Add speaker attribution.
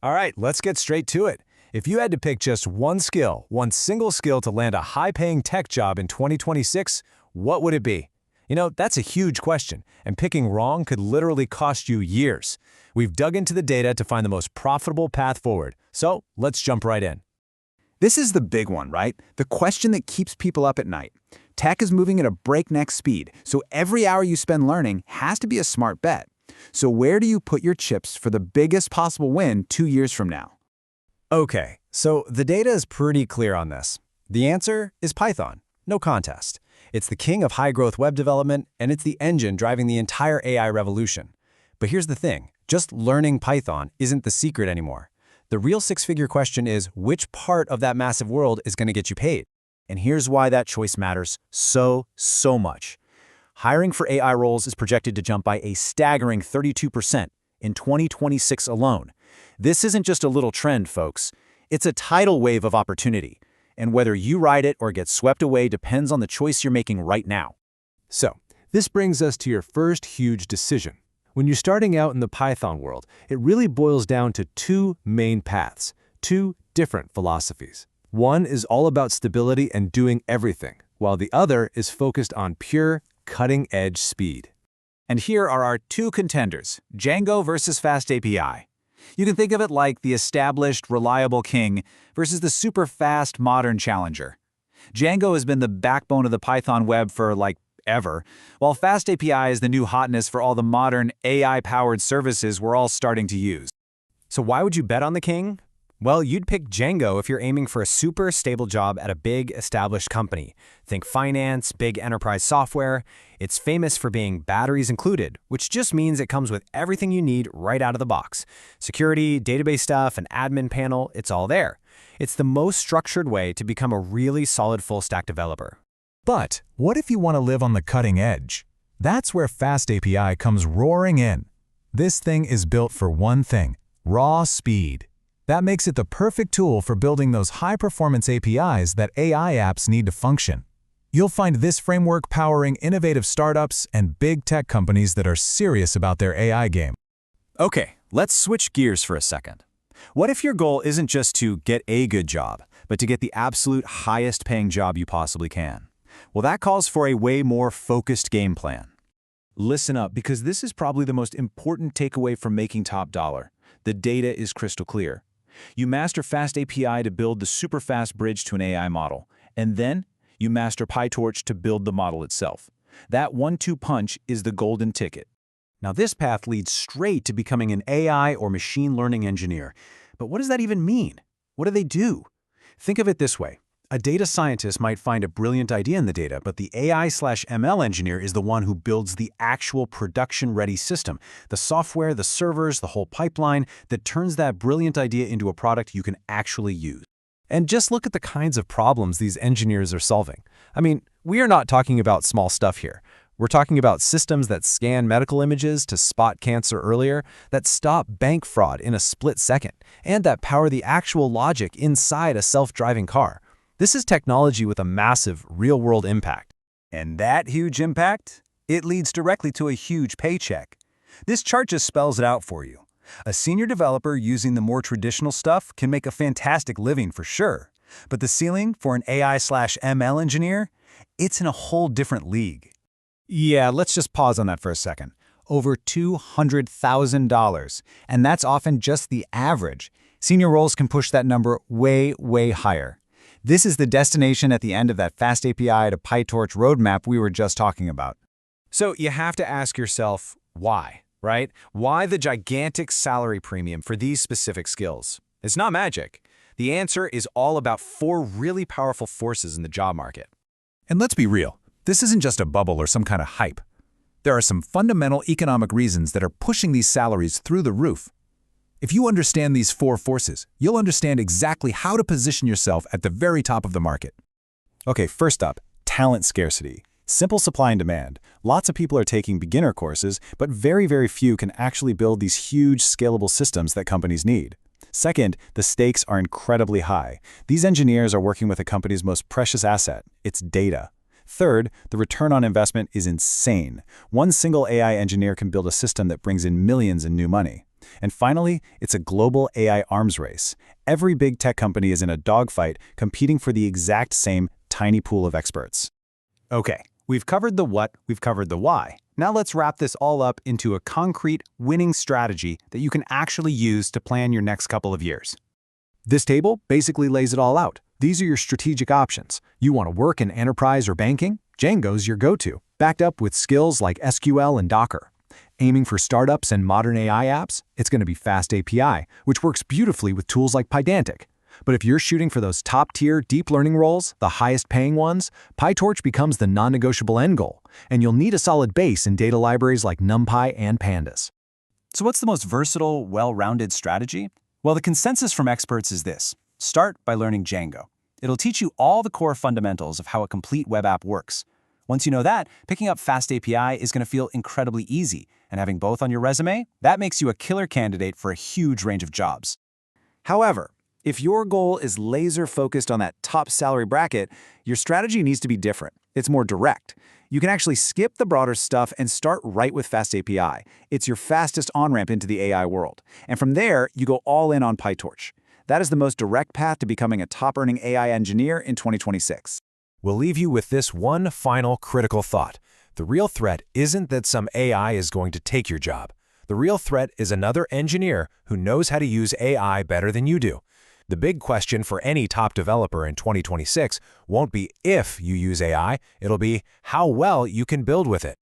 Speaker 1: All right, let's get straight to it. If you had to pick just one single skill to land a high-paying tech job in 2026, what would it be? That's a huge question, and picking wrong could literally cost you years. We've dug into the data to find the most profitable path forward, so let's jump right in.
Speaker 2: This is the big one, right? The question that keeps people up at night. Tech is moving at a breakneck speed, so every hour you spend learning has to be a smart bet. So where do you put your chips for the biggest possible win 2 years from now?
Speaker 1: Okay, so the data is pretty clear on this. The answer is Python, no contest. It's the king of high-growth web development, and it's the engine driving the entire AI revolution. But here's the thing, just learning Python isn't the secret anymore. The real six-figure question is, which part of that massive world is going to get you paid? And here's why that choice matters so much. Hiring for AI roles is projected to jump by a staggering 32% in 2026 alone. This isn't just a little trend, folks. It's a tidal wave of opportunity. And whether you ride it or get swept away depends on the choice you're making right now.
Speaker 3: So, this brings us to your first huge decision. When you're starting out in the Python world, it really boils down to two main paths, two different philosophies. One is all about stability and doing everything, while the other is focused on pure, cutting-edge speed.
Speaker 2: And here are our two contenders, Django versus FastAPI. You can think of it like the established, reliable king versus the super fast, modern challenger. Django has been the backbone of the Python web for, ever, while FastAPI is the new hotness for all the modern AI-powered services we're all starting to use.
Speaker 1: So why would you bet on the king? Well, you'd pick Django if you're aiming for a super stable job at a big, established company. Think finance, big enterprise software. It's famous for being batteries included, which just means it comes with everything you need right out of the box. Security, database stuff, an admin panel, it's all there. It's the most structured way to become a really solid full-stack developer.
Speaker 4: But what if you want to live on the cutting edge? That's where FastAPI comes roaring in. This thing is built for one thing, raw speed. That makes it the perfect tool for building those high-performance APIs that AI apps need to function. You'll find this framework powering innovative startups and big tech companies that are serious about their AI game.
Speaker 2: Okay, let's switch gears for a second. What if your goal isn't just to get a good job, but to get the absolute highest paying job you possibly can? Well, that calls for a way more focused game plan. Listen up, because this is probably the most important takeaway from making top dollar. The data is crystal clear. You master FastAPI to build the super fast bridge to an AI model, and then you master PyTorch to build the model itself. That 1-2 punch is the golden ticket.
Speaker 1: Now this path leads straight to becoming an AI or machine learning engineer. But what does that even mean? What do they do? Think of it this way. A data scientist might find a brilliant idea in the data, but the AI/ML engineer is the one who builds the actual production-ready system, the software, the servers, the whole pipeline that turns that brilliant idea into a product you can actually use. And just look at the kinds of problems these engineers are solving. I mean, we are not talking about small stuff here. We're talking about systems that scan medical images to spot cancer earlier, that stop bank fraud in a split second, and that power the actual logic inside a self-driving car. This is technology with a massive, real-world impact.
Speaker 2: And that huge impact? It leads directly to a huge paycheck. This chart just spells it out for you. A senior developer using the more traditional stuff can make a fantastic living for sure. But the ceiling for an AI/ML engineer? It's in a whole different league. Yeah, let's just pause on that for a second. Over $200,000. And that's often just the average. Senior roles can push that number way, way higher. This is the destination at the end of that FastAPI to PyTorch roadmap we were just talking about.
Speaker 1: So you have to ask yourself, why, right? Why the gigantic salary premium for these specific skills? It's not magic. The answer is all about 4 really powerful forces in the job market.
Speaker 4: And let's be real, this isn't just a bubble or some kind of hype. There are some fundamental economic reasons that are pushing these salaries through the roof. If you understand these 4 forces, you'll understand exactly how to position yourself at the very top of the market.
Speaker 2: Okay, first up, talent scarcity. Simple supply and demand. Lots of people are taking beginner courses, but very few can actually build these huge, scalable systems that companies need. Second, the stakes are incredibly high. These engineers are working with a company's most precious asset, its data. Third, the return on investment is insane. One single AI engineer can build a system that brings in millions in new money. And finally, it's a global AI arms race. Every big tech company is in a dogfight competing for the exact same tiny pool of experts. Okay, we've covered the what, we've covered the why. Now let's wrap this all up into a concrete, winning strategy that you can actually use to plan your next couple of years. This table basically lays it all out. These are your strategic options. You want to work in enterprise or banking? Django's your go-to, backed up with skills like SQL and Docker. Aiming for startups and modern AI apps? It's going to be FastAPI, which works beautifully with tools like Pydantic. But if you're shooting for those top-tier deep learning roles, the highest-paying ones, PyTorch becomes the non-negotiable end goal, and you'll need a solid base in data libraries like NumPy and Pandas.
Speaker 1: So what's the most versatile, well-rounded strategy? Well, the consensus from experts is this. Start by learning Django. It'll teach you all the core fundamentals of how a complete web app works. Once you know that, picking up FastAPI is going to feel incredibly easy, and having both on your resume, that makes you a killer candidate for a huge range of jobs.
Speaker 2: However, if your goal is laser-focused on that top salary bracket, your strategy needs to be different. It's more direct. You can actually skip the broader stuff and start right with FastAPI. It's your fastest on-ramp into the AI world. And from there, you go all in on PyTorch. That is the most direct path to becoming a top-earning AI engineer in 2026.
Speaker 4: We'll leave you with this one final critical thought. The real threat isn't that some AI is going to take your job. The real threat is another engineer who knows how to use AI better than you do. The big question for any top developer in 2026 won't be if you use AI, it'll be how well you can build with it.